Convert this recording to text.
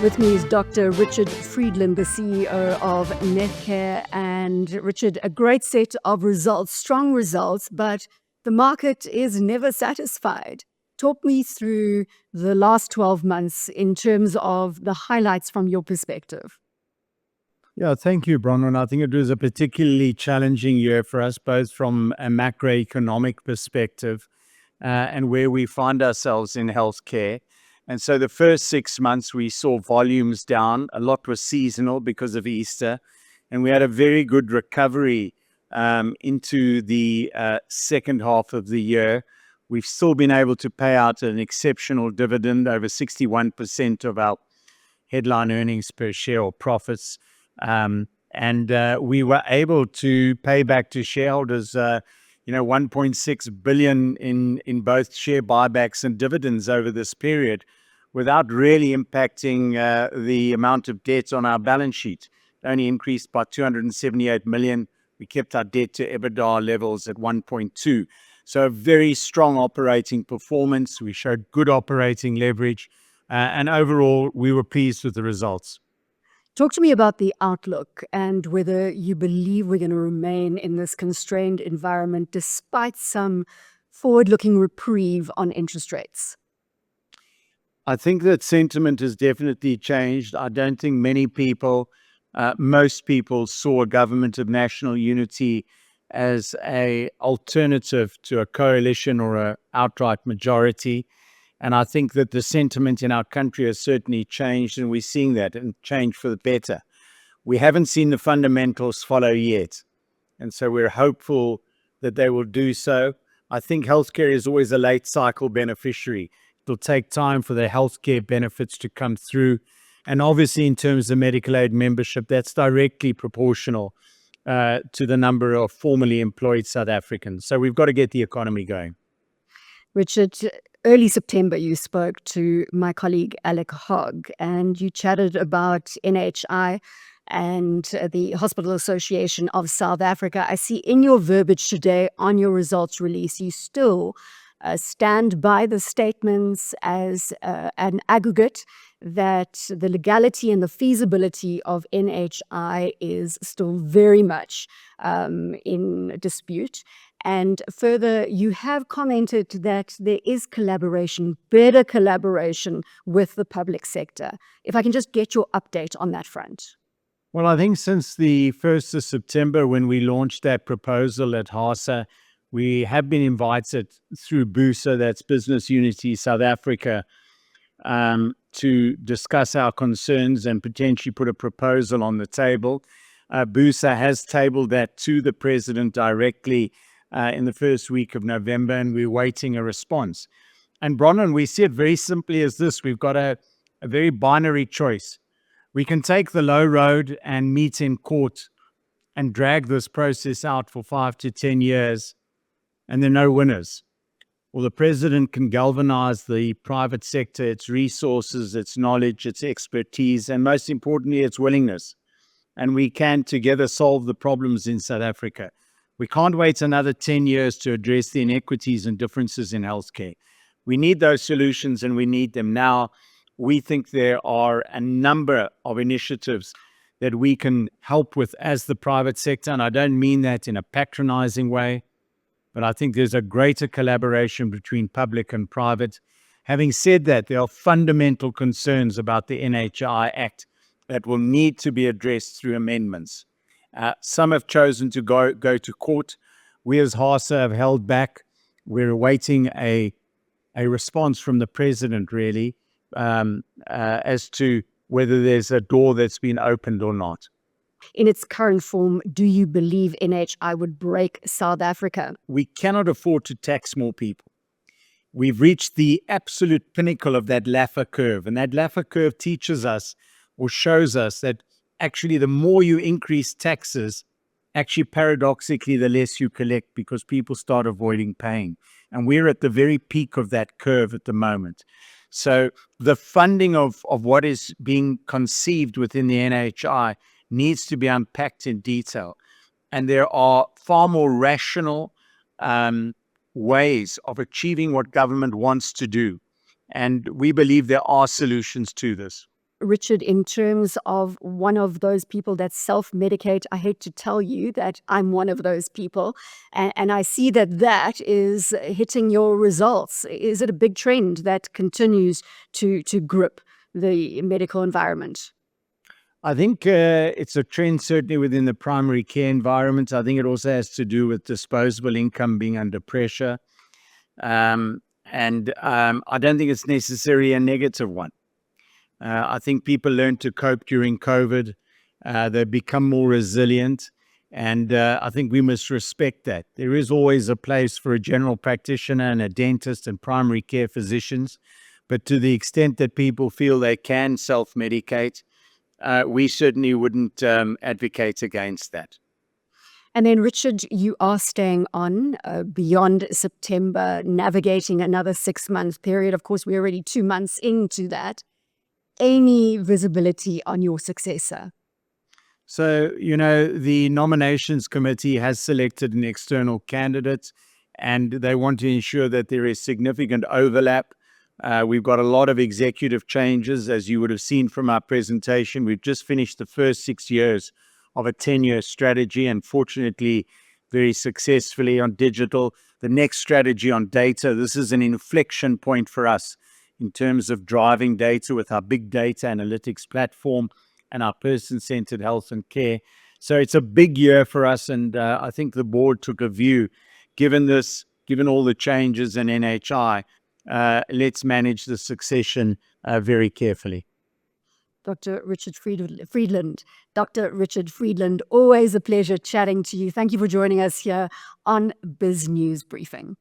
With me is Dr. Richard Friedland, the CEO of Netcare. And Richard, a great set of results, strong results, but the market is never satisfied. Talk me through the last 12 months in terms of the highlights from your perspective. Yeah, thank you, Bronwyn. I think it was a particularly challenging year for us, both from a macroeconomic perspective and where we find ourselves in healthcare. And so the first 6 months, we saw volumes down. A lot was seasonal because of Easter. And we had a very good recovery into the second half of the year. We've still been able to pay out an exceptional dividend, over 61% of our headline earnings per share or profits. We were able to pay back to shareholders, 1.6 billion in both share buybacks and dividends over this period, without really impacting the amount of debt on our balance sheet. It only increased by 278 million. We kept our debt to EBITDA levels at 1.2. So a very strong operating performance. We showed good operating leverage. And overall, we were pleased with the results. Talk to me about the outlook and whether you believe we're going to remain in this constrained environment despite some forward-looking reprieve on interest rates. I think that sentiment has definitely changed. I don't think many people, most people saw a government of national unity as an alternative to a coalition or an outright majority. And I think that the sentiment in our country has certainly changed, and we're seeing that and change for the better. We haven't seen the fundamentals follow yet, and so we're hopeful that they will do so. I think healthcare is always a late cycle beneficiary. It'll take time for the healthcare benefits to come through. And obviously, in terms of medical aid membership, that's directly proportional to the number of formerly employed South Africans. So we've got to get the economy going. Richard, early September, you spoke to my colleague Alec Hogg, and you chatted about NHI and the Hospital Association of South Africa. I see in your verbiage today on your results release, you still stand by the statements as an aggregate that the legality and the feasibility of NHI is still very much in dispute. And further, you have commented that there is collaboration, better collaboration with the public sector. If I can just get your update on that front. Well, I think since the 1st of September, when we launched that proposal at HASA, we have been invited through BUSA, that's Business Unity South Africa, to discuss our concerns and potentially put a proposal on the table. BUSA has tabled that to the president directly in the first week of November, and we're waiting a response. And Bronwyn, we see it very simply as this. We've got a very binary choice. We can take the low road and meet in court and drag this process out for 5 to 10 years, and there are no winners. Or the president can galvanize the private sector, its resources, its knowledge, its expertise, and most importantly, its willingness. And we can together solve the problems in South Africa. We can't wait another 10 years to address the inequities and differences in healthcare. We need those solutions, and we need them now. We think there are a number of initiatives that we can help with as the private sector, and I don't mean that in a patronizing way, but I think there's a greater collaboration between public and private. Having said that, there are fundamental concerns about the NHI Act that will need to be addressed through amendments. Some have chosen to go to court. We as HASA have held back. We're awaiting a response from the president, really, as to whether there's a door that's been opened or not. In its current form, do you believe NHI would break South Africa? We cannot afford to tax more people. We've reached the absolute pinnacle of that Laffer curve, and that Laffer curve teaches us or shows us that actually the more you increase taxes, actually paradoxically the less you collect, because people start avoiding paying. And we're at the very peak of that curve at the moment. So the funding of what is being conceived within the NHI needs to be unpacked in detail. And there are far more rational ways of achieving what government wants to do. And we believe there are solutions to this. Richard, in terms of one of those people that self-medicate, I hate to tell you that I'm one of those people, and I see that that is hitting your results. Is it a big trend that continues to grip the medical environment? I think it's a trend certainly within the primary care environment. I think it also has to do with disposable income being under pressure. And I don't think it's necessarily a negative one. I think people learned to cope during COVID. They've become more resilient. And I think we must respect that. There is always a place for a general practitioner and a dentist and primary care physicians. But to the extent that people feel they can self-medicate, we certainly wouldn't advocate against that. And then, Richard, you are staying on beyond September, navigating another 6-month period. Of course, we're already 2 months into that. Any visibility on your successor? So, the nominations committee has selected an external candidate, and they want to ensure that there is significant overlap. We've got a lot of executive changes, as you would have seen from our presentation. We've just finished the first 6 years of a 10-year strategy, and fortunately, very successfully on digital. The next strategy on data, this is an inflection point for us in terms of driving data with our big data analytics platform and our person-centered health and care. So it's a big year for us, and I think the board took a view, given all the changes in NHI, let's manage the succession very carefully. Dr. Richard Friedland. Dr. Richard Friedland, always a pleasure chatting to you. Thank you for joining us here on Biz News Briefing.